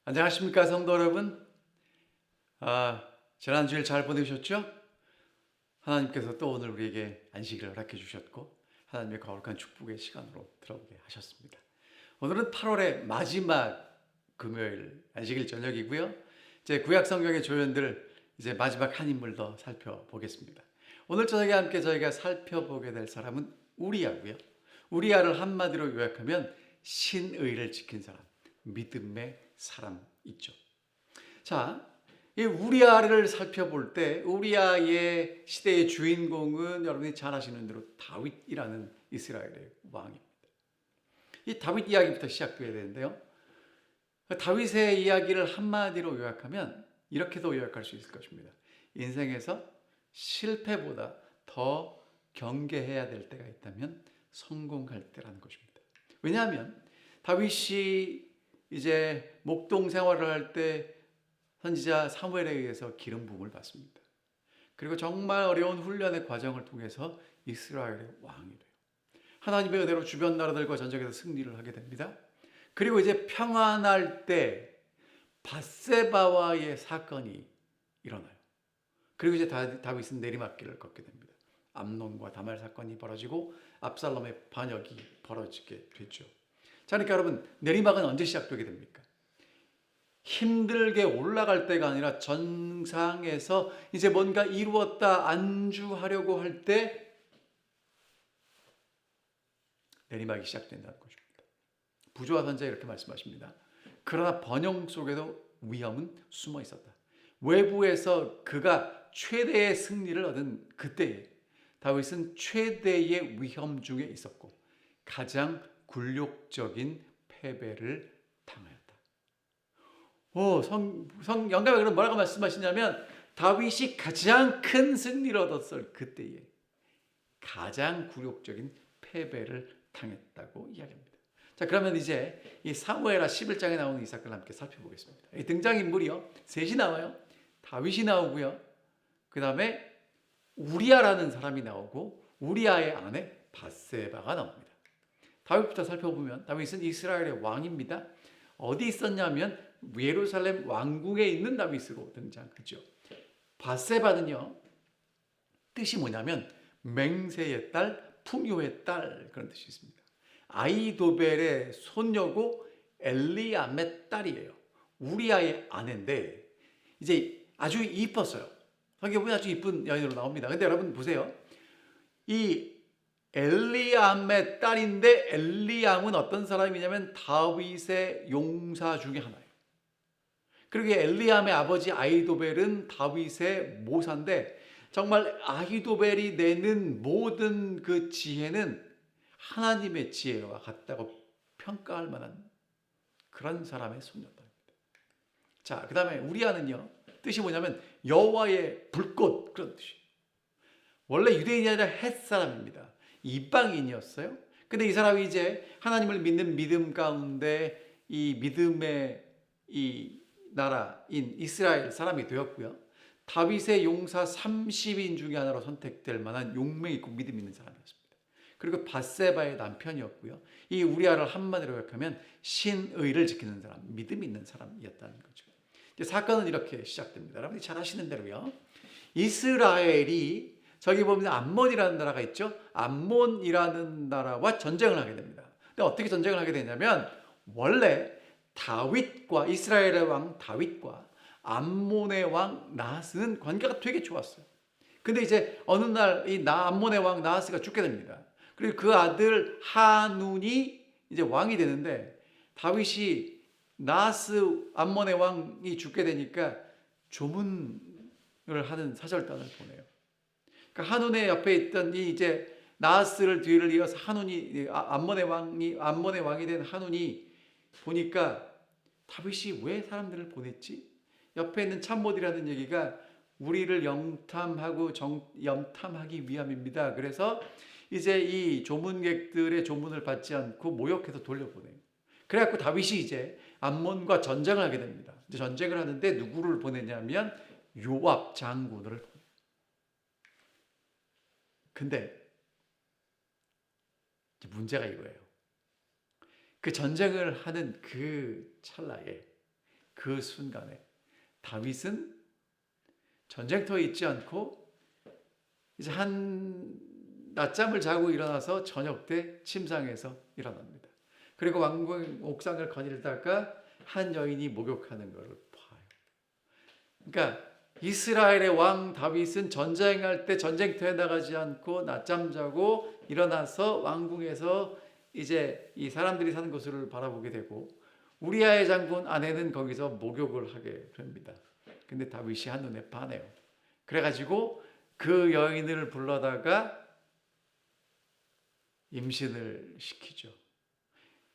안녕하십니까 성도 여러분. 지난주일 잘 보내셨죠? 하나님께서 또 오늘 우리에게 안식일을 허락해 주셨고 하나님의 거룩한 축복의 시간으로 들어오게 하셨습니다. 오늘은 8월의 마지막 금요일 안식일 저녁이고요. 이제 구약 성경의 조연들 이제 마지막 한 인물 더 살펴보겠습니다. 오늘 저녁에 함께 저희가 살펴보게 될 사람은 우리야고요. 우리야를 한마디로 요약하면 신의를 지킨 사람, 믿음의 사람 있죠. 자, 이 우리아를 살펴볼 때 우리아의 시대의 주인공은 여러분이 잘 아시는 대로 다윗이라는 이스라엘의 왕입니다. 이 다윗 이야기부터 시작돼야 되는데요. 다윗의 이야기를 한마디로 요약하면 이렇게도 요약할 수 있을 것입니다. 인생에서 실패보다 더 경계해야 될 때가 있다면 성공할 때라는 것입니다. 왜냐하면 다윗이 이제 목동 생활을 할 때 선지자 사무엘에 의해서 기름 부음을 받습니다. 그리고 정말 어려운 훈련의 과정을 통해서 이스라엘의 왕이 돼요. 하나님의 은혜로 주변 나라들과 전쟁에서 승리를 하게 됩니다. 그리고 이제 평안할 때 밧세바와의 사건이 일어나요. 그리고 이제 다윗은 내리막길을 걷게 됩니다. 암논과 다말 사건이 벌어지고 압살롬의 반역이 벌어지게 되죠. 자, 그러니까 여러분, 내리막은 언제 시작되게 됩니까? 힘들게 올라갈 때가 아니라 정상에서 이제 뭔가 이루었다 안주하려고 할 때 내리막이 시작된다는 것입니다. 부조와 선지자 이렇게 말씀하십니다. 그러나 번영 속에도 위험은 숨어 있었다. 외부에서 그가 최대의 승리를 얻은 그때에 다윗은 최대의 위험 중에 있었고 가장 굴욕적인 패배를 당하였다. 영감이 그럼 뭐라고 말씀하시냐면 다윗이 가장 큰 승리를 얻었을 그때에 가장 굴욕적인 패배를 당했다고 이야기합니다. 자, 그러면 이제 이 사무엘하 11장에 나오는 이 사건을 함께 살펴보겠습니다. 이 등장인물이요, 셋이 나와요. 다윗이 나오고요. 그 다음에 우리아라는 사람이 나오고 우리아의 아내 밧세바가 나옵니다. 다윗부터 살펴보면 다윗은 이스라엘의 왕입니다. 어디 있었냐면 예루살렘 왕궁에 있는 다윗으로 등장하죠. 밧세바는요, 뜻이 뭐냐면 맹세의 딸, 풍요의 딸, 그런 뜻이 있습니다. 아이도벨의 손녀고 엘리암의 딸이에요. 우리아의 아내인데 이제 아주 이뻤어요. 성경에 보면 아주 이쁜 여인으로 나옵니다. 근데 여러분 보세요. 이 엘리암의 딸인데 엘리암은 어떤 사람이냐면 다윗의 용사 중에 하나예요. 그리고 엘리암의 아버지 아히도벨은 다윗의 모사인데 정말 아히도벨이 내는 모든 그 지혜는 하나님의 지혜와 같다고 평가할 만한 그런 사람의 손녀다. 자, 그 다음에 우리아는요, 뜻이 뭐냐면 여호와의 불꽃, 그런 뜻이에요. 원래 유대인이 아니라 헷 사람입니다. 이방인이었어요. 근데 이 사람이 이제 하나님을 믿는 믿음 가운데 이 믿음의 이 나라인 이스라엘 사람이 되었고요. 다윗의 용사 30인 중에 하나로 선택될 만한 용맹 있고 믿음 있는 사람이었습니다. 그리고 밧세바의 남편이었고요. 이 우리아를 한마디로 요약하면 신의를 지키는 사람, 믿음 있는 사람이었다는 거죠. 이제 사건은 이렇게 시작됩니다. 여러분이 잘 아시는 대로요. 이스라엘이 저기 보면 암몬이라는 나라가 있죠. 암몬이라는 나라와 전쟁을 하게 됩니다. 근데 어떻게 전쟁을 하게 되냐면 원래 다윗과 이스라엘의 왕 다윗과 암몬의 왕 나하스는 관계가 되게 좋았어요. 근데 이제 어느 날 이 암몬의 왕 나하스가 죽게 됩니다. 그리고 그 아들 하눈이 이제 왕이 되는데 다윗이 나하스 암몬의 왕이 죽게 되니까 조문을 하는 사절단을 보내요. 그러니까 하눈의 옆에 있던 이 이제 나하스를 뒤를 이어서 하눈이 암몬의 왕이 된 하눈이 보니까 다윗이 왜 사람들을 보냈지? 옆에 있는 참모디라는 얘기가 우리를 염탐하기 위함입니다. 그래서 이제 이 조문객들의 조문을 받지 않고 모욕해서 돌려보내요. 그래갖고 다윗이 이제 암몬과 전쟁을 하게 됩니다. 이제 전쟁을 하는데 누구를 보내냐면 요압 장군을 보내요. 근데 문제가 이거예요. 그 전쟁을 하는 그 찰나에 그 순간에 다윗은 전쟁터에 있지 않고 이제 한 낮잠을 자고 일어나서 저녁 때 침상에서 일어납니다. 그리고 왕궁 옥상을 거닐다가 한 여인이 목욕하는 것을 봐요. 그러니까 이스라엘의 왕 다윗은 전쟁할 때 전쟁터에 나가지 않고 낮잠 자고 일어나서 왕궁에서 이제 이 사람들이 사는 곳을 바라보게 되고 우리아의 장군 아내는 거기서 목욕을 하게 됩니다. 근데 다윗이 한눈에 반해요. 그래가지고 그 여인을 불러다가 임신을 시키죠.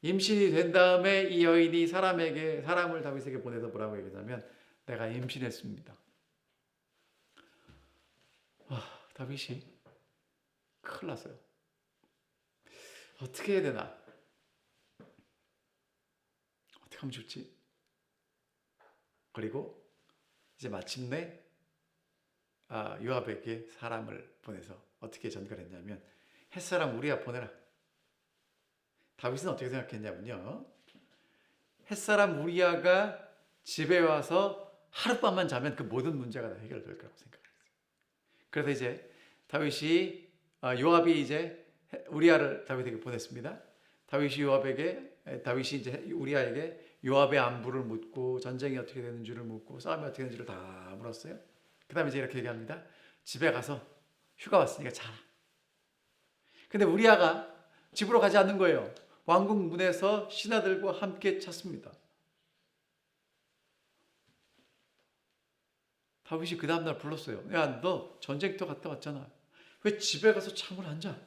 임신이 된 다음에 이 여인이 사람을 다윗에게 보내서 뭐라고 얘기하냐면 내가 임신했습니다. 다윗이 큰일 났어요. 어떻게 해야 되나? 어떻게 하면 좋지? 그리고 이제 마침내 요압에게 사람을 보내서 어떻게 전갈했냐면 햇사람 우리야 보내라. 다윗은 어떻게 생각했냐면요. 햇사람 우리야가 집에 와서 하룻밤만 자면 그 모든 문제가 다 해결될 거라고 생각했어요. 그래서 이제 요압이 이제 우리야를 다윗에게 보냈습니다. 다윗이 이제 우리야에게 요압의 안부를 묻고 전쟁이 어떻게 되는지를 묻고 싸움이 어떻게 되는지를 다 물었어요. 그 다음에 이제 이렇게 얘기합니다. 집에 가서 휴가 왔으니까 자라. 근데 우리야가 집으로 가지 않는 거예요. 왕궁 문에서 신하들과 함께 잤습니다. 다윗이 그 다음날 불렀어요. 야, 너 전쟁터 갔다 왔잖아. 왜 집에 가서 잠을 안 자?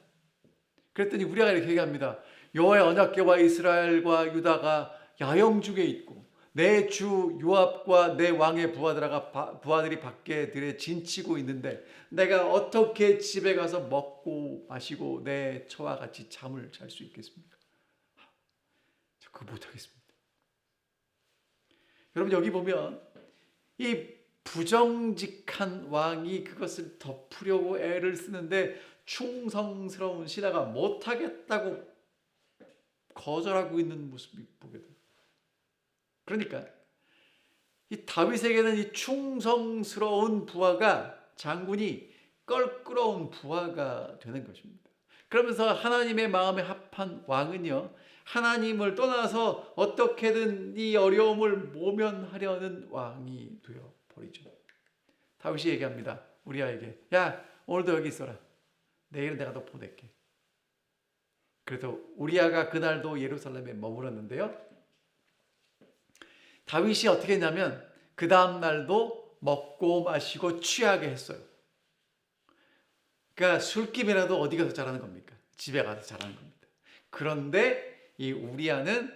그랬더니 우리가 이렇게 얘기합니다. 여호와의 언약궤와 이스라엘과 유다가 야영 중에 있고 내 주 요압과 내 왕의 부하들이 밖에 들에 진치고 있는데 내가 어떻게 집에 가서 먹고 마시고 내 처와 같이 잠을 잘 수 있겠습니까? 저 그거 못하겠습니다. 여러분 여기 보면 이 부정직한 왕이 그것을 덮으려고 애를 쓰는데 충성스러운 신하가 못하겠다고 거절하고 있는 모습이 보게 돼요. 그러니까 이 다윗에게는 이 충성스러운 부하가 장군이 껄끄러운 부하가 되는 것입니다. 그러면서 하나님의 마음에 합한 왕은요, 하나님을 떠나서 어떻게든 이 어려움을 모면하려는 왕이 되어 버리죠. 다윗이 얘기합니다. 우리아에게, 야, 오늘도 여기 있어라. 내일은 내가 너 보낼게. 그래서 우리아가 그날도 예루살렘에 머물었는데요. 다윗이 어떻게 했냐면 그 다음 날도 먹고 마시고 취하게 했어요. 그러니까 술김이라도 어디 가서 자라는 겁니까? 집에 가서 자라는 겁니다. 그런데 이 우리아는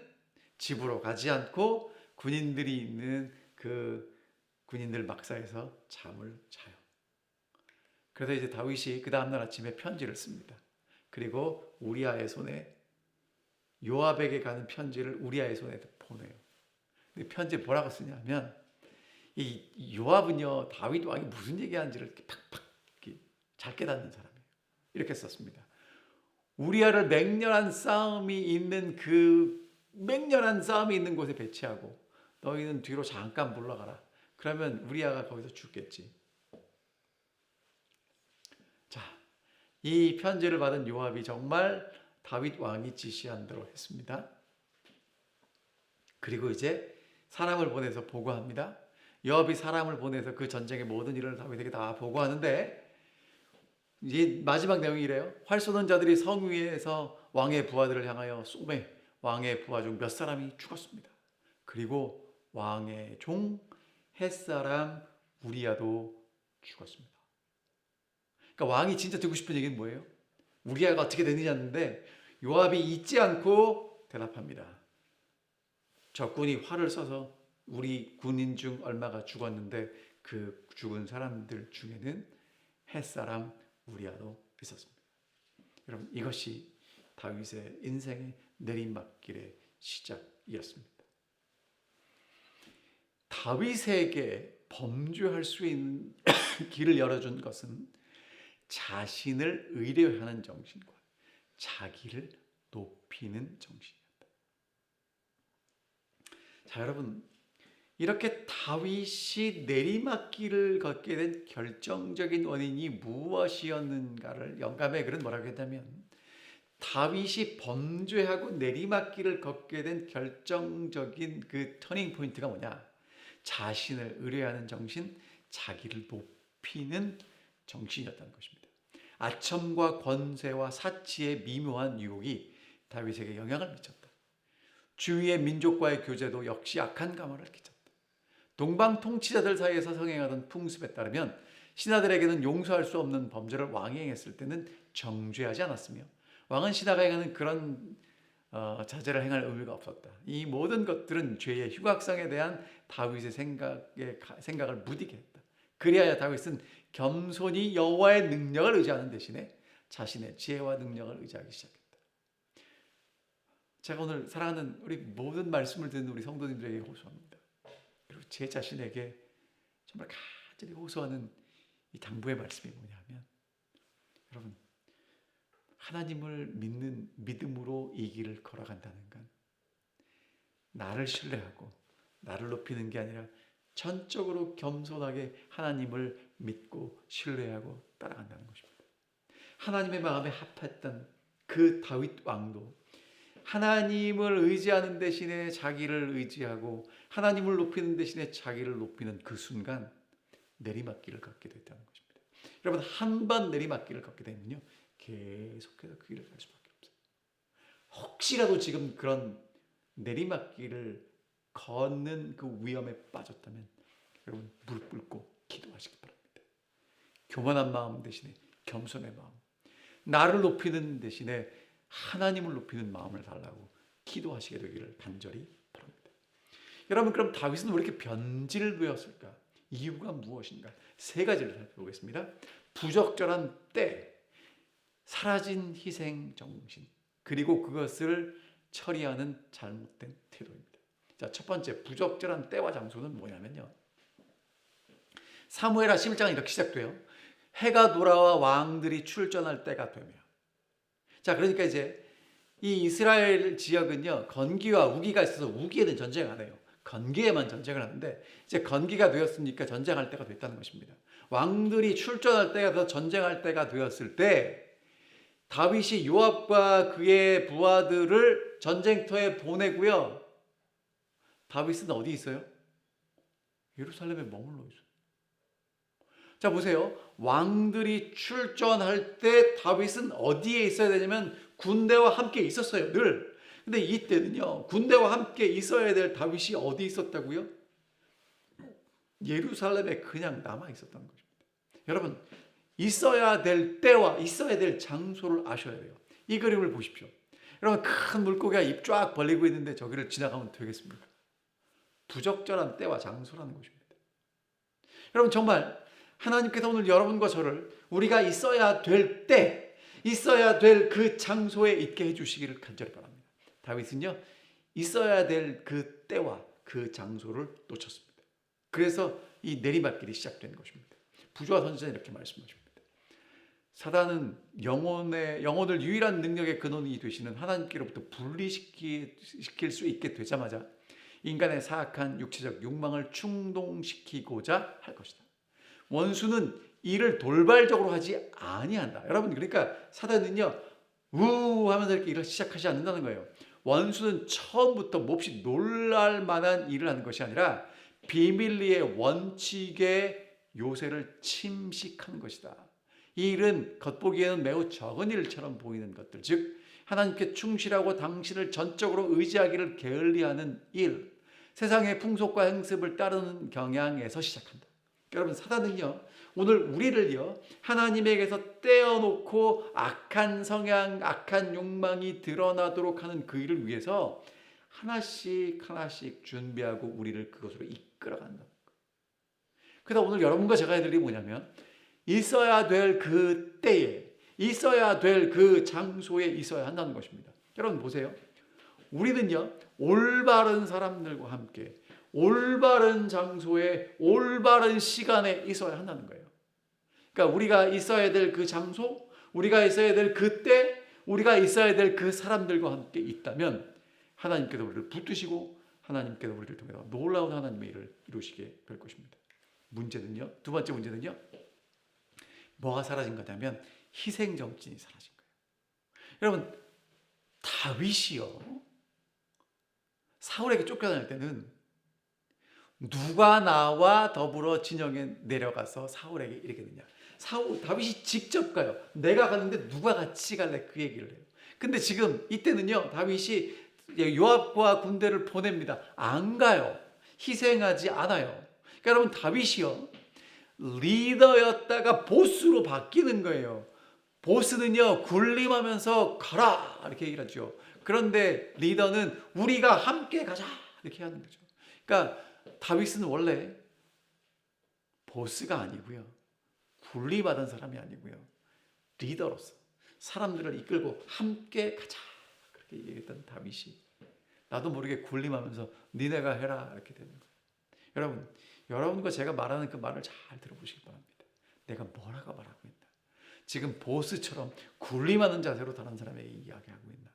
집으로 가지 않고 군인들이 있는 그 군인들 막사에서 잠을 자요. 그래서 이제 다윗이 그 다음날 아침에 편지를 씁니다. 그리고 우리아의 손에 요압에게 가는 편지를 우리아의 손에 보내요. 근데 편지에 뭐라고 쓰냐면 이 요압은요 다윗 왕이 무슨 얘기하는지를 이렇게 팍팍 이렇게 잘 깨닫는 사람이에요. 이렇게 썼습니다. 우리아를 맹렬한 싸움이 있는 곳에 배치하고 너희는 뒤로 잠깐 물러가라. 그러면 우리아가 거기서 죽겠지. 자, 이 편지를 받은 요압이 정말 다윗 왕이 지시한 대로 했습니다. 그리고 이제 사람을 보내서 보고합니다. 요압이 사람을 보내서 그 전쟁의 모든 일을 다윗에게 다 보고하는데 이제 마지막 내용이 이래요. 활 쏘는 자들이 성 위에서 왕의 부하들을 향하여 쏘매 왕의 부하 중 몇 사람이 죽었습니다. 그리고 왕의 종 햇사람 우리아도 죽었습니다. 그러니까 왕이 진짜 듣고 싶은 얘기는 뭐예요? 우리아가 어떻게 되느냐는데 요압이 잊지 않고 대답합니다. 적군이 활을 쏘서 우리 군인 중 얼마가 죽었는데 그 죽은 사람들 중에는 햇사람 우리아도 있었습니다. 여러분 이것이 다윗의 인생의 내리막길의 시작이었습니다. 다윗에게 범죄할 수 있는 길을 열어준 것은 자신을 의뢰하는 정신과 자기를 높이는 정신이었다. 자, 여러분 이렇게 다윗이 내리막길을 걷게 된 결정적인 원인이 무엇이었는가를 영감의 글은 뭐라고 했냐면, 다윗이 범죄하고 내리막길을 걷게 된 결정적인 그 터닝 포인트가 뭐냐? 자신을 의뢰하는 정신, 자기를 높이는 정신이었다는 것입니다. 아첨과 권세와 사치의 미묘한 유혹이 다윗에게 영향을 미쳤다. 주위의 민족과의 교제도 역시 악한 감화를 끼쳤다. 동방 통치자들 사이에서 성행하던 풍습에 따르면 신하들에게는 용서할 수 없는 범죄를 왕이 행했을 때는 정죄하지 않았으며, 왕은 신하가 행하는 그런 자제를 행할 의무가 없었다. 이 모든 것들은 죄의 흉악성에 대한 다윗의 생각을 무디게 했다. 그리하여 다윗은 겸손히 여호와의 능력을 의지하는 대신에 자신의 지혜와 능력을 의지하기 시작했다. 제가 오늘 사랑하는 우리 모든 말씀을 듣는 우리 성도님들에게 호소합니다. 그리고 제 자신에게 정말 간절히 호소하는 이 당부의 말씀이 뭐냐면, 여러분, 하나님을 믿는 믿음으로 이 길을 걸어간다는 건 나를 신뢰하고 나를 높이는 게 아니라 전적으로 겸손하게 하나님을 믿고 신뢰하고 따라간다는 것입니다. 하나님의 마음에 합했던 그 다윗 왕도 하나님을 의지하는 대신에 자기를 의지하고 하나님을 높이는 대신에 자기를 높이는 그 순간 내리막길을 걷게 됐다는 것입니다. 여러분, 한 번 내리막길을 걷게 되면요, 계속해서 그 길을 갈 수밖에 없어요. 혹시라도 지금 그런 내리막길을 걷는 그 위험에 빠졌다면 여러분, 무릎 꿇고 기도하시기 바랍니다. 교만한 마음 대신에 겸손의 마음, 나를 높이는 대신에 하나님을 높이는 마음을 달라고 기도하시게 되기를 간절히 바랍니다. 여러분, 그럼 다윗은 왜 이렇게 변질되었을까? 이유가 무엇인가? 세 가지를 살펴보겠습니다. 부적절한 때, 사라진 희생 정신, 그리고 그것을 처리하는 잘못된 태도입니다. 자, 첫 번째, 부적절한 때와 장소는 뭐냐면요, 사무엘하 11장은 이렇게 시작돼요. 해가 돌아와 왕들이 출전할 때가 되며. 자, 그러니까 이제 이 이스라엘 지역은요, 건기와 우기가 있어서 우기에는 전쟁 안 해요. 건기에만 전쟁을 하는데, 이제 건기가 되었으니까 전쟁할 때가 됐다는 것입니다. 왕들이 출전할 때가 돼서 전쟁할 때가 되었을 때 다윗이 요압과 그의 부하들을 전쟁터에 보내고요, 다윗은 어디 있어요? 예루살렘에 머물러 있어요. 자, 보세요. 왕들이 출전할 때 다윗은 어디에 있어야 되냐면 군대와 함께 있었어요, 늘. 근데 이때는요, 군대와 함께 있어야 될 다윗이 어디 있었다고요? 예루살렘에 그냥 남아 있었다는 것입니다. 여러분, 있어야 될 때와 있어야 될 장소를 아셔야 돼요. 이 그림을 보십시오. 여러분, 큰 물고기가 입 쫙 벌리고 있는데 저기를 지나가면 되겠습니까? 부적절한 때와 장소라는 것입니다. 여러분, 정말 하나님께서 오늘 여러분과 저를 우리가 있어야 될 때, 있어야 될 그 장소에 있게 해주시기를 간절히 바랍니다. 다윗은요, 있어야 될 그 때와 그 장소를 놓쳤습니다. 그래서 이 내리막길이 시작된 것입니다. 부조와 선지자는 이렇게 말씀하십니다. 사단은 영혼을 유일한 능력의 근원이 되시는 하나님께로부터 분리시킬 수 있게 되자마자 인간의 사악한 육체적 욕망을 충동시키고자 할 것이다. 원수는 이를 돌발적으로 하지 아니한다. 여러분, 그러니까 사단은요, 우 하면서 이렇게 일을 시작하지 않는다는 거예요. 원수는 처음부터 몹시 놀랄 만한 일을 하는 것이 아니라 비밀리의 원칙의 요새를 침식하는 것이다. 이 일은 겉보기에는 매우 적은 일처럼 보이는 것들, 즉 하나님께 충실하고 당신을 전적으로 의지하기를 게을리하는 일, 세상의 풍속과 행습을 따르는 경향에서 시작한다. 여러분, 사단은요, 오늘 우리를요, 하나님에게서 떼어놓고 악한 성향, 악한 욕망이 드러나도록 하는 그 일을 위해서 하나씩 하나씩 준비하고 우리를 그것으로 이끌어간다. 그래서 오늘 여러분과 제가 해야 될 일이 뭐냐면, 있어야 될 그 때에, 있어야 될 그 장소에 있어야 한다는 것입니다. 여러분 보세요. 우리는요, 올바른 사람들과 함께 올바른 장소에 올바른 시간에 있어야 한다는 거예요. 그러니까 우리가 있어야 될 그 장소, 우리가 있어야 될 그 때, 우리가 있어야 될 그 사람들과 함께 있다면 하나님께서 우리를 붙드시고 하나님께서 우리를 통해서 놀라운 하나님의 일을 이루시게 될 것입니다. 문제는요, 두 번째 문제는요, 뭐가 사라진 거냐면 희생 정신이 사라진 거예요. 여러분, 다윗이요, 사울에게 쫓겨날 때는 누가 나와 더불어 진영에 내려가서 사울에게 이렇게 되냐, 다윗이 직접 가요. 내가 가는데 누가 같이 갈래, 그 얘기를 해요. 근데 지금 이때는요, 다윗이 요압과 군대를 보냅니다. 안 가요. 희생하지 않아요. 그러니까 여러분, 다윗이요, 리더였다가 보스로 바뀌는 거예요. 보스는요, 군림하면서 가라 이렇게 얘기를 하죠. 그런데 리더는 우리가 함께 가자 이렇게 하는 거죠. 그러니까 다윗은 원래 보스가 아니고요, 군림하던 사람이 아니고요, 리더로서 사람들을 이끌고 함께 가자 그렇게 얘기했던 다윗이 나도 모르게 군림하면서 니네가 해라 이렇게 되는 거예요. 여러분과 제가 말하는 그 말을 잘 들어보시기 바랍니다. 내가 뭐라고 말하고 있나? 지금 보스처럼 군림하는 자세로 다른 사람에게 이야기하고 있나?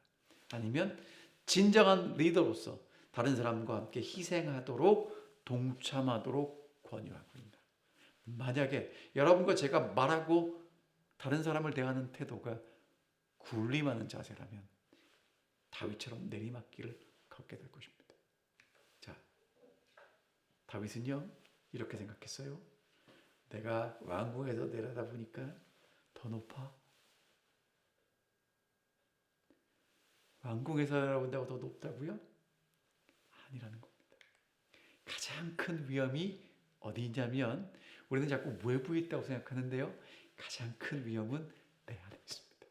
아니면 진정한 리더로서 다른 사람과 함께 희생하도록, 동참하도록 권유하고 있나? 만약에 여러분과 제가 말하고 다른 사람을 대하는 태도가 군림하는 자세라면 다윗처럼 내리막길을 걷게 될 것입니다. 자, 다윗은요, 이렇게 생각했어요. 내가 왕궁에서 내려다보니까 더 높아? 왕궁에서 내려다본다고 더 높다고요? 아니라는 겁니다. 가장 큰 위험이 어디 있냐면, 우리는 자꾸 외부에 있다고 생각하는데요, 가장 큰 위험은 내 안에 있습니다.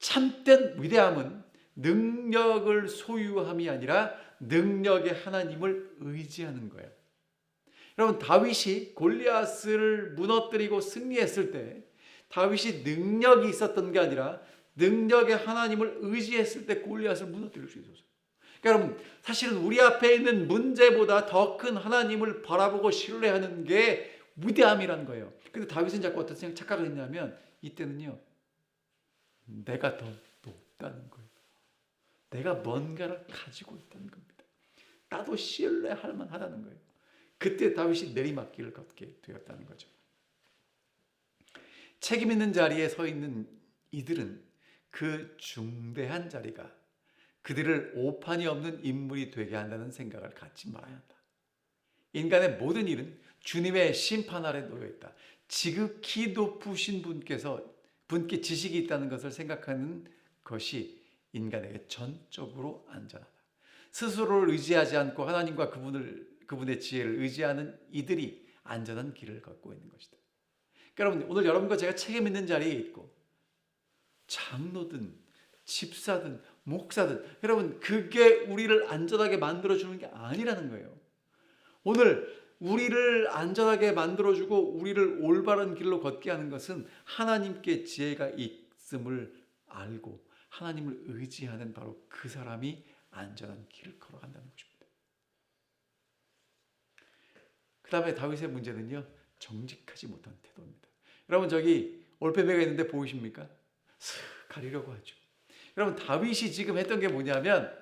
참된 위대함은 능력을 소유함이 아니라 능력의 하나님을 의지하는 거예요. 여러분, 다윗이 골리앗을 무너뜨리고 승리했을 때 다윗이 능력이 있었던 게 아니라 능력의 하나님을 의지했을 때 골리앗을 무너뜨릴 수 있었어요. 그러니까 여러분, 사실은 우리 앞에 있는 문제보다 더 큰 하나님을 바라보고 신뢰하는 게 위대함이라는 거예요. 근데 다윗은 자꾸 어떤 착각을 했냐면, 이때는요, 내가 더 높다는 거예요. 내가 뭔가를 가지고 있다는 겁니다. 나도 신뢰할 만하다는 거예요. 그때 다윗이 내리막길을 걷게 되었다는 거죠. 책임 있는 자리에 서 있는 이들은 그 중대한 자리가 그들을 오판이 없는 인물이 되게 한다는 생각을 갖지 말아야 한다. 인간의 모든 일은 주님의 심판 아래 놓여 있다. 지극히 높으신 분께 지식이 있다는 것을 생각하는 것이 인간에게 전적으로 안전하다. 스스로를 의지하지 않고 하나님과 그분의 지혜를 의지하는 이들이 안전한 길을 걷고 있는 것이다. 그러니까 여러분, 오늘 여러분과 제가 책임 있는 자리에 있고, 장로든 집사든 목사든, 여러분, 그게 우리를 안전하게 만들어주는 게 아니라는 거예요. 오늘 우리를 안전하게 만들어주고 우리를 올바른 길로 걷게 하는 것은 하나님께 지혜가 있음을 알고 하나님을 의지하는 바로 그 사람이 안전한 길을 걸어간다는 것입니다. 그 다음에 다윗의 문제는요, 정직하지 못한 태도입니다. 여러분, 저기 올빼미가 있는데 보이십니까? 슥 가리려고 하죠. 여러분, 다윗이 지금 했던 게 뭐냐면,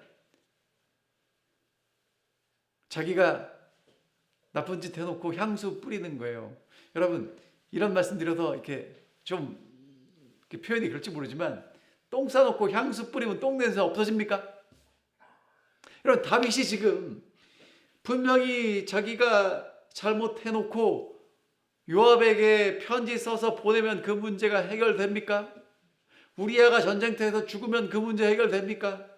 자기가 나쁜 짓 해놓고 향수 뿌리는 거예요. 여러분, 이런 말씀 드려서 이렇게 좀 이렇게 표현이 그럴지 모르지만, 똥 싸놓고 향수 뿌리면 똥 냄새 없어집니까? 여러분, 다윗이 지금 분명히 자기가 잘못해놓고 요압에게 편지 써서 보내면 그 문제가 해결됩니까? 우리아가 전쟁터에서 죽으면 그 문제 해결됩니까?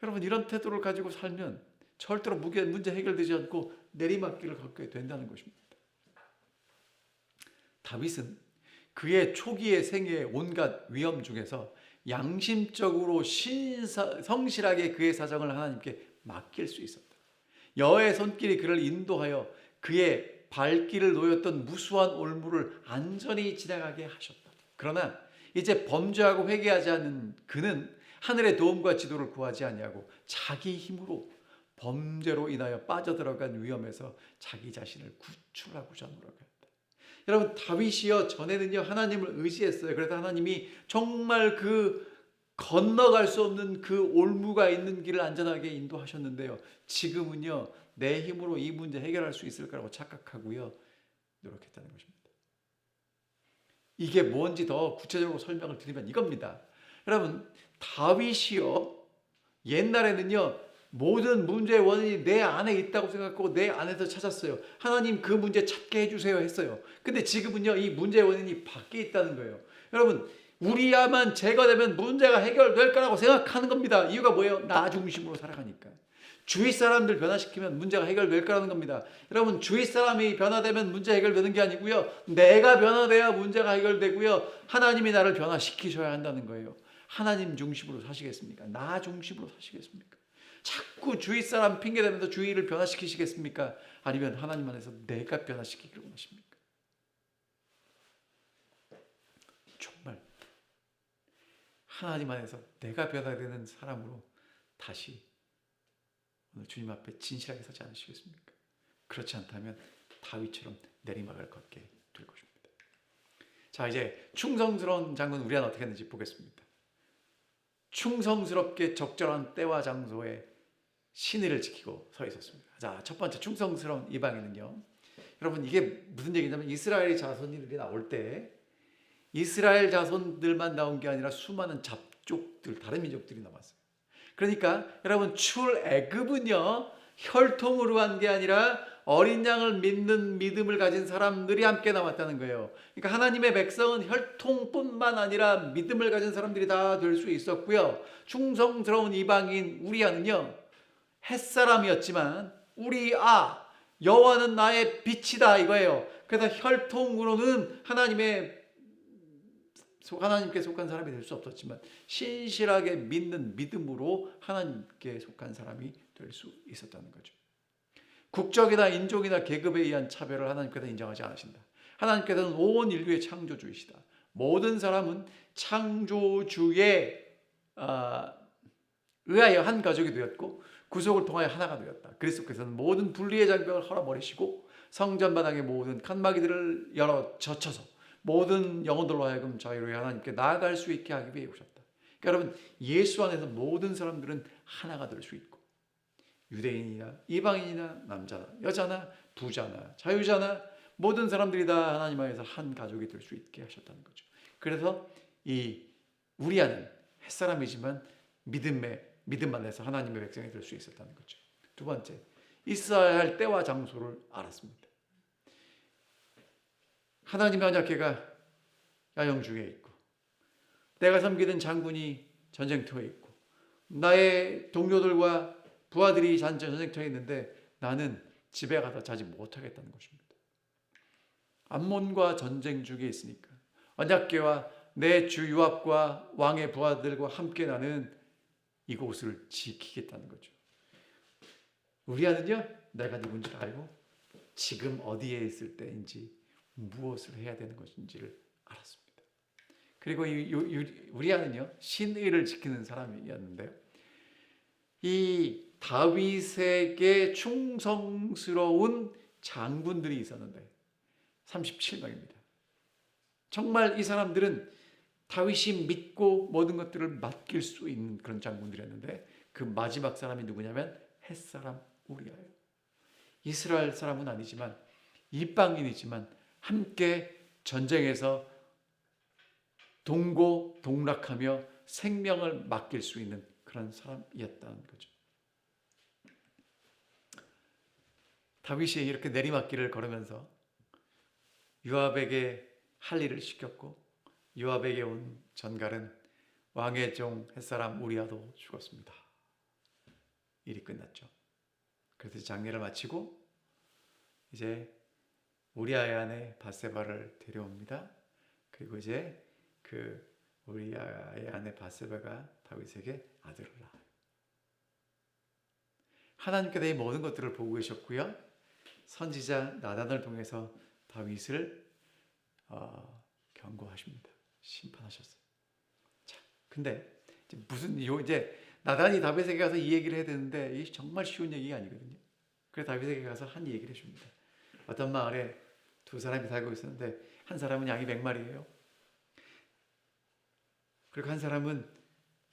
여러분, 이런 태도를 가지고 살면 절대로 문제 해결되지 않고 내리막길을 걷게 된다는 것입니다. 다윗은 그의 초기의 생애의 온갖 위험 중에서 양심적으로 성실하게 그의 사정을 하나님께 맡길 수 있었다. 여호와의 손길이 그를 인도하여 그의 발길을 놓였던 무수한 올무를 안전히 지나가게 하셨다. 그러나 이제 범죄하고 회개하지 않는 그는 하늘의 도움과 지도를 구하지 아니하고 자기 힘으로 범죄로 인하여 빠져들어간 위험에서 자기 자신을 구출하고자 노력했다. 여러분, 다윗이요, 전에는요 하나님을 의지했어요. 그래서 하나님이 정말 그 건너갈 수 없는 그 올무가 있는 길을 안전하게 인도하셨는데요. 지금은요, 내 힘으로 이 문제 해결할 수 있을 거라고 착각하고요, 노력했다는 것입니다. 이게 뭔지 더 구체적으로 설명을 드리면 이겁니다. 여러분, 다윗이요, 옛날에는요, 모든 문제의 원인이 내 안에 있다고 생각하고 내 안에서 찾았어요. 하나님 그 문제 찾게 해주세요 했어요. 근데 지금은요, 이 문제의 원인이 밖에 있다는 거예요. 여러분, 우리야만 제거되면 문제가 해결될 거라고 생각하는 겁니다. 이유가 뭐예요? 나 중심으로 살아가니까. 주위 사람들 변화시키면 문제가 해결될 거라는 겁니다. 여러분, 주위 사람이 변화되면 문제 해결되는 게 아니고요, 내가 변화돼야 문제가 해결되고요, 하나님이 나를 변화시키셔야 한다는 거예요. 하나님 중심으로 사시겠습니까? 나 중심으로 사시겠습니까? 자꾸 주위 사람 핑계대면서 주위를 변화시키시겠습니까? 아니면 하나님 안에서 내가 변화시키기를 원하십니까? 정말 하나님 안에서 내가 변화되는 사람으로 다시 오늘 주님 앞에 진실하게 서지 않으시겠습니까? 그렇지 않다면 다윗처럼 내리막을 걷게 될 것입니다. 자, 이제 충성스러운 장군 우리아는 어떻게 했는지 보겠습니다. 충성스럽게 적절한 때와 장소에 신의를 지키고 서 있었습니다. 자, 첫 번째 충성스러운 이방인은요, 여러분 이게 무슨 얘기냐면 이스라엘 자손들이 나올 때 이스라엘 자손들만 나온 게 아니라 수많은 잡족들, 다른 민족들이 나왔어요. 그러니까 여러분, 출애굽은요, 혈통으로 한 게 아니라 어린 양을 믿는 믿음을 가진 사람들이 함께 나왔다는 거예요. 그러니까 하나님의 백성은 혈통뿐만 아니라 믿음을 가진 사람들이 다 될 수 있었고요. 충성스러운 이방인 우리아는요, 햇사람이었지만 우리아 여호와는 나의 빛이다 이거예요. 그래서 혈통으로는 하나님께 속한 사람이 될 수 없었지만 신실하게 믿는 믿음으로 하나님께 속한 사람이 될 수 있었다는 거죠. 국적이나 인종이나 계급에 의한 차별을 하나님께서 인정하지 않으신다. 하나님께서는 온 인류의 창조주이시다. 모든 사람은 창조주에 의하여 한 가족이 되었고 구속을 통하여 하나가 되었다. 그리스도께서는 모든 분리의 장벽을 헐어버리시고 성전 바닥의 모든 칸막이들을 열어 젖혀서 모든 영혼들로 하여금 자유로이 하나님께 나아갈 수 있게 하기 위해 오셨다. 그러니까 여러분, 예수 안에서 모든 사람들은 하나가 될 수 있고 유대인이나 이방인이나 남자나 여자나 부자나 자유자나 모든 사람들이 다 하나님 안에서 한 가족이 될 수 있게 하셨다는 거죠. 그래서 이 우리아는 햇사람이지만 믿음 안에서 하나님의 백성이 될 수 있었다는 거죠. 두 번째, 있어야 할 때와 장소를 알았습니다. 하나님의 언약궤가 야영중에 있고 내가 섬기는 장군이 전쟁터에 있고 나의 동료들과 부하들이 전쟁터에 있는데 나는 집에 가서 자지 못하겠다는 것입니다. 암몬과 전쟁 중에 있으니까 언약궤와 내 주 요압과 왕의 부하들과 함께 나는 이곳을 지키겠다는 거죠. 우리아는요, 내가 누군지를 알고 지금 어디에 있을 때인지 무엇을 해야 되는 것인지를 알았습니다. 그리고 우리아는요, 신의를 지키는 사람이었는데요, 이 다윗에게 충성스러운 장군들이 있었는데 37명입니다. 정말 이 사람들은 다윗이 믿고 모든 것들을 맡길 수 있는 그런 장군들이었는데 그 마지막 사람이 누구냐면 햇사람 우리아예요. 이스라엘 사람은 아니지만 이방인이지만 함께 전쟁에서 동고동락하며 생명을 맡길 수 있는 그런 사람이었다는 거죠. 다윗이 이렇게 내리막길을 걸으면서 요압에게 할 일을 시켰고 요압에게 온 전갈은 왕의 종 햇사람 우리아도 죽었습니다. 일이 끝났죠. 그래서 장례를 마치고 이제 우리아의 아내 밧세바를 데려옵니다. 그리고 이제 그 우리아의 아내 밧세바가 다윗에게 아들을 낳아요. 하나님께서 이 모든 것들을 보고 계셨고요. 선지자 나단을 통해서 다윗을 경고하십니다. 심판하셨어요. 자, 근데 이제 나단이 다윗에게 가서 이 얘기를 해야 되는데 이게 정말 쉬운 얘기가 아니거든요. 그래서 다윗에게 가서 한 얘기를 해줍니다. 어떤 마을에 두 사람이 살고 있었는데 한 사람은 양이 100마리예요. 그리고 한 사람은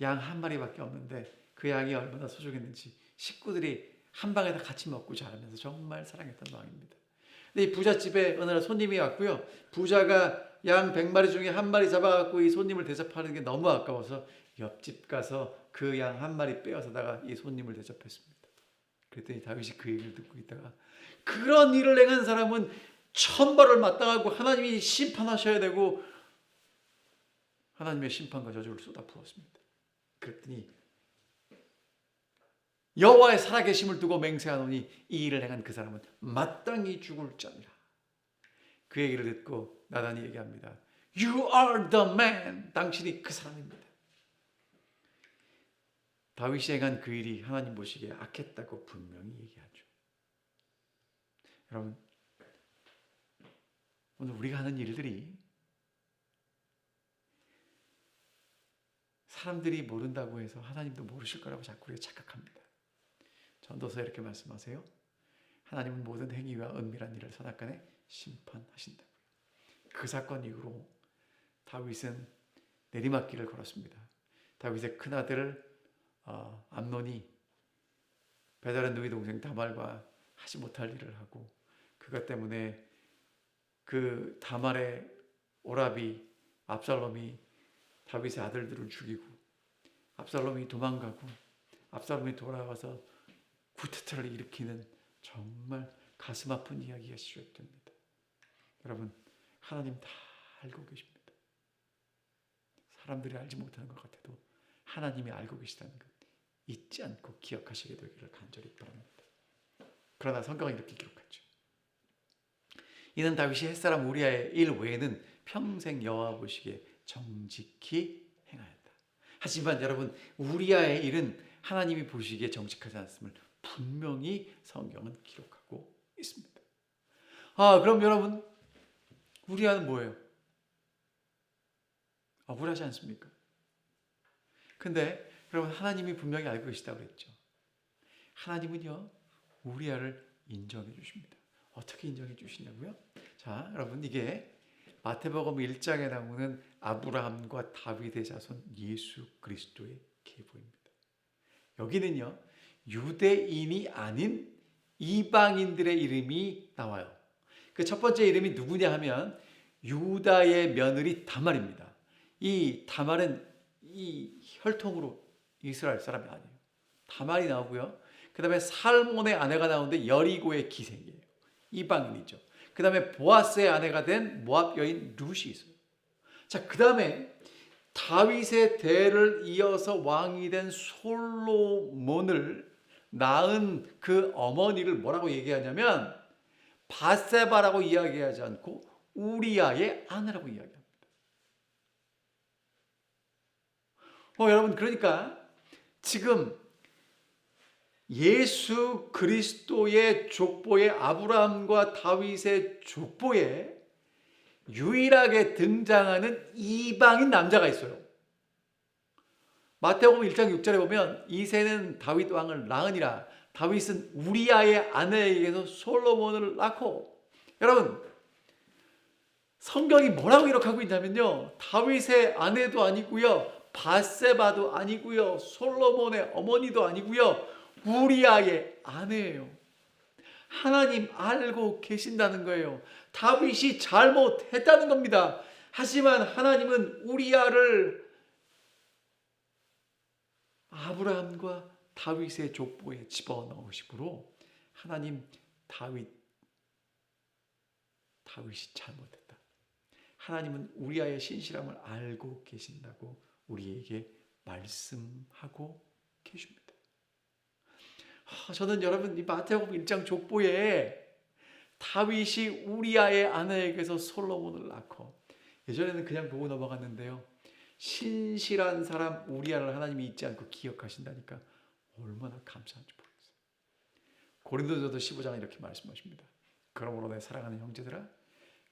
양 한 마리밖에 없는데 그 양이 얼마나 소중했는지 식구들이 한 방에 다 같이 먹고 자라면서 정말 사랑했던 왕입니다. 근데 이 부잣집에 어느 날 손님이 왔고요. 부자가 양 100마리 중에 한 마리 잡아갖고 이 손님을 대접하는 게 너무 아까워서 옆집 가서 그 양 한 마리 빼앗아다가 이 손님을 대접했습니다. 그랬더니 다윗이 그 얘기를 듣고 있다가 그런 일을 행한 사람은 천벌을 마땅하고 하나님이 심판하셔야 되고 하나님의 심판과 저주를 쏟아 부었습니다. 그랬더니 여호와의 살아계심을 두고 맹세하노니 이 일을 행한 그 사람은 마땅히 죽을 자니라. 그 얘기를 듣고 나단이 얘기합니다. You are the man. 당신이 그 사람입니다. 다윗이 행한 그 일이 하나님 보시기에 악했다고 분명히 얘기하죠. 여러분, 오늘 우리가 하는 일들이 사람들이 모른다고 해서 하나님도 모르실 거라고 자꾸 우리가 착각합니다. 전도서에 이렇게 말씀하세요. 하나님은 모든 행위와 은밀한 일을 선악간에 심판하신다고요. 그 사건 이후로 다윗은 내리막길을 걸었습니다. 다윗의 큰아들 암논이 베다른 누이 동생 다말과 하지 못할 일을 하고 그것 때문에 그 다말의 오라비 압살롬이 다윗의 아들들을 죽이고 압살롬이 도망가고 압살롬이 돌아와서 구태타를 일으키는 정말 가슴 아픈 이야기가 시작됩니다. 여러분, 하나님 다 알고 계십니다. 사람들이 알지 못하는 것 같아도 하나님이 알고 계시다는 것 잊지 않고 기억하시게 되기를 간절히 바랍니다. 그러나 성경은 이렇게 기록하죠. 이는 다윗이 햇사람 우리아의 일 외에는 평생 여호와 보시기에 정직히 행하였다. 하지만 여러분, 우리아의 일은 하나님이 보시기에 정직하지 않았음을 분명히 성경은 기록하고 있습니다. 그럼 여러분, 우리아는 뭐예요? 억울하지 않습니까? 근데 여러분, 하나님이 분명히 알고 계시다고 그랬죠. 하나님은요, 우리아를 인정해 주십니다. 어떻게 인정해 주시냐고요? 자, 여러분, 이게 마태복음 1장에 나오는 아브라함과 다윗의 자손 예수 그리스도의 계보입니다. 여기는요, 유대인이 아닌 이방인들의 이름이 나와요. 그 첫 번째 이름이 누구냐 하면 유다의 며느리 다말입니다. 이 다말은 이 혈통으로 이스라엘 사람이 아니에요. 다말이 나오고요. 그 다음에 살몬의 아내가 나오는데 여리고의 기생이에요. 이방인이죠. 그 다음에 보아스의 아내가 된 모압 여인 룻이 있어요. 자, 그 다음에 다윗의 대를 이어서 왕이 된 솔로몬을 낳은 그 어머니를 뭐라고 얘기하냐면 바세바라고 이야기하지 않고 우리아의 아내라고 이야기합니다. 여러분, 그러니까 지금 예수 그리스도의 족보에 아브라함과 다윗의 족보에 유일하게 등장하는 이방인 남자가 있어요. 마태복음 1장 6절에 보면 이새는 다윗 왕을 낳으니라. 다윗은 우리아의 아내에게서 솔로몬을 낳고. 여러분, 성경이 뭐라고 기록하고 있냐면요, 다윗의 아내도 아니고요, 바세바도 아니고요, 솔로몬의 어머니도 아니고요, 우리아의 아내예요. 하나님 알고 계신다는 거예요. 다윗이 잘못했다는 겁니다. 하지만 하나님은 우리아를 아브라함과 다윗의 족보에 집어넣으심으로 하나님 다윗이 잘못했다. 하나님은 우리아의 신실함을 알고 계신다고 우리에게 말씀하고 계십니다. 저는 여러분, 이 마태복음 1장 족보에 다윗이 우리아의 아내에게서 솔로몬을 낳고, 예전에는 그냥 보고 넘어갔는데요, 신실한 사람 우리아를 하나님이 잊지 않고 기억하신다니까 얼마나 감사한지 모르겠어요. 고린도전서 15장에 이렇게 말씀하십니다. 그러므로 내 사랑하는 형제들아,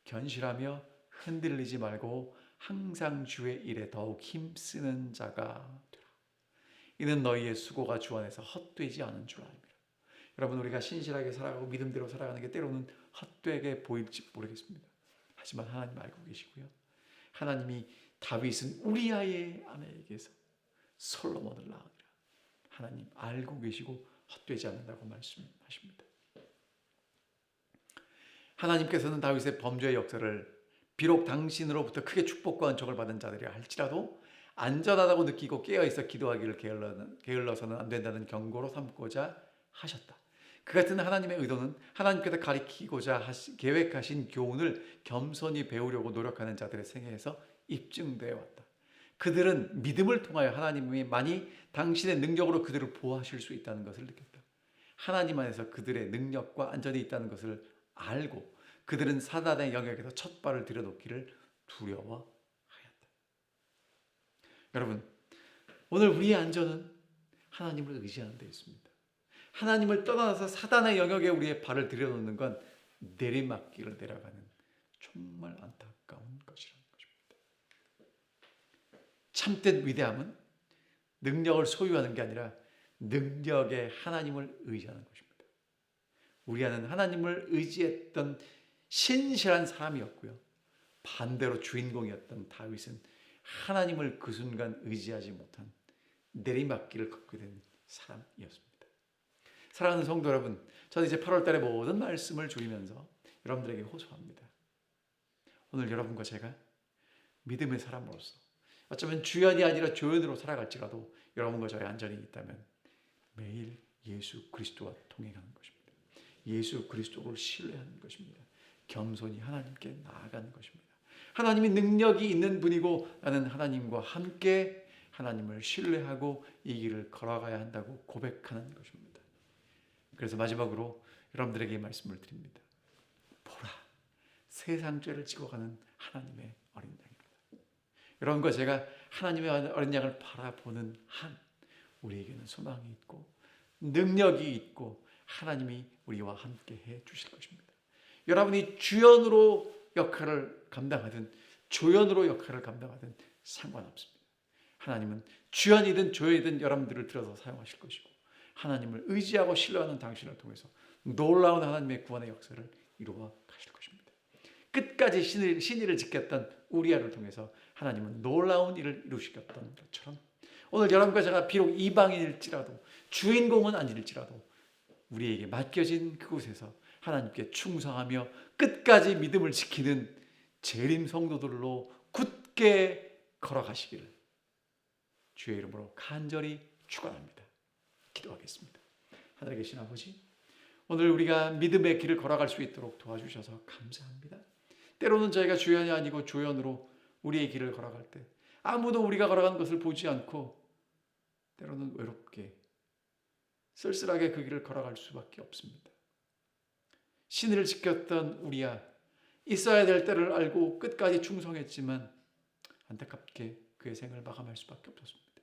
견실하며 흔들리지 말고 항상 주의 일에 더욱 힘쓰는 자가 되라. 이는 너희의 수고가 주 안에서 헛되지 않은 줄 아닙니다. 여러분, 우리가 신실하게 살아가고 믿음대로 살아가는 게 때로는 헛되게 보일지 모르겠습니다. 하지만 하나님 알고 계시고요, 하나님이 다윗은 우리아의 아내에게서 솔로몬을 낳으리라. 하나님 알고 계시고 헛되지 않는다고 말씀하십니다. 하나님께서는 다윗의 범죄의 역사를 비록 당신으로부터 크게 축복과 은총을 받은 자들이라 할지라도 안전하다고 느끼고 깨어있어 기도하기를 게을러서는 안 된다는 경고로 삼고자 하셨다. 그 같은 하나님의 의도는 하나님께서 가리키고자 계획하신 교훈을 겸손히 배우려고 노력하는 자들의 생애에서 입증되어 왔다. 그들은 믿음을 통하여 하나님이 많이 당신의 능력으로 그들을 보호하실 수 있다는 것을 느꼈다. 하나님 안에서 그들의 능력과 안전이 있다는 것을 알고 그들은 사단의 영역에서 첫 발을 들여놓기를 두려워하였다. 여러분, 오늘 우리의 안전은 하나님을 의지하는 데 있습니다. 하나님을 떠나서 사단의 영역에 우리의 발을 들여놓는 건 내리막길을 내려가는 정말 안타까운 것이라는 것입니다. 참된 위대함은 능력을 소유하는 게 아니라 능력에 하나님을 의지하는 것입니다. 우리아는 하나님을 의지했던 신실한 사람이었고요. 반대로 주인공이었던 다윗은 하나님을 그 순간 의지하지 못한 내리막길을 걷게 된 사람이었습니다. 사랑하는 성도 여러분, 저는 이제 8월 달에 모든 말씀을 줄이면서 여러분들에게 호소합니다. 오늘 여러분과 제가 믿음의 사람으로서 어쩌면 주연이 아니라 조연으로 살아갈지라도 여러분과 저의 안전이 있다면 매일 예수 그리스도와 동행하는 것입니다. 예수 그리스도를 신뢰하는 것입니다. 겸손히 하나님께 나아가는 것입니다. 하나님이 능력이 있는 분이고 나는 하나님과 함께 하나님을 신뢰하고 이 길을 걸어가야 한다고 고백하는 것입니다. 그래서 마지막으로 여러분들에게 이 말씀을 드립니다. 보라, 세상 죄를 지고 가는 하나님의 어린 양입니다. 여러분과 제가 하나님의 어린 양을 바라보는 한 우리에게는 소망이 있고 능력이 있고 하나님이 우리와 함께 해 주실 것입니다. 여러분이 주연으로 역할을 감당하든 조연으로 역할을 감당하든 상관없습니다. 하나님은 주연이든 조연이든 여러분들을 들어서 사용하실 것이고 하나님을 의지하고 신뢰하는 당신을 통해서 놀라운 하나님의 구원의 역사를 이루어 가실 것입니다. 끝까지 신의를 지켰던 우리아를 통해서 하나님은 놀라운 일을 이루시켰던 것처럼 오늘 여러분과 제가 비록 이방인일지라도 주인공은 아닐지라도 우리에게 맡겨진 그곳에서 하나님께 충성하며 끝까지 믿음을 지키는 재림 성도들로 굳게 걸어가시기를 주의 이름으로 간절히 축원합니다. 기도하겠습니다. 하늘에 계신 아버지, 오늘 우리가 믿음의 길을 걸어갈 수 있도록 도와주셔서 감사합니다. 때로는 저희가 주연이 아니고 조연으로 우리의 길을 걸어갈 때 아무도 우리가 걸어간 것을 보지 않고 때로는 외롭게 쓸쓸하게 그 길을 걸어갈 수밖에 없습니다. 신의를 지켰던 우리야 있어야 될 때를 알고 끝까지 충성했지만 안타깝게 그의 생을 마감할 수밖에 없었습니다.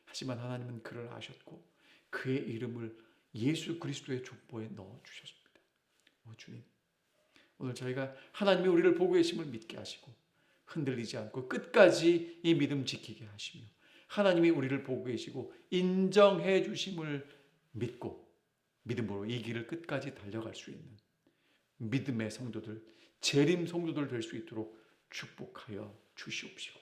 하지만 하나님은 그를 아셨고 그의 이름을 예수 그리스도의 족보에 넣어주셨습니다. 오 주님, 오늘 저희가 하나님이 우리를 보고 계심을 믿게 하시고 흔들리지 않고 끝까지 이 믿음 지키게 하시며 하나님이 우리를 보고 계시고 인정해 주심을 믿고 믿음으로 이 길을 끝까지 달려갈 수 있는 믿음의 성도들, 재림 성도들 될 수 있도록 축복하여 주시옵시고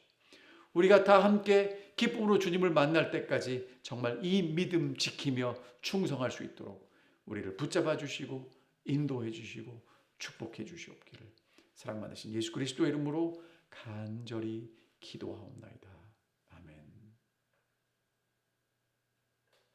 우리가 다 함께 기쁨으로 주님을 만날 때까지 정말 이 믿음 지키며 충성할 수 있도록 우리를 붙잡아 주시고 인도해 주시고 축복해 주시옵기를 사랑 많으신 예수 그리스도의 이름으로 간절히 기도하옵나이다.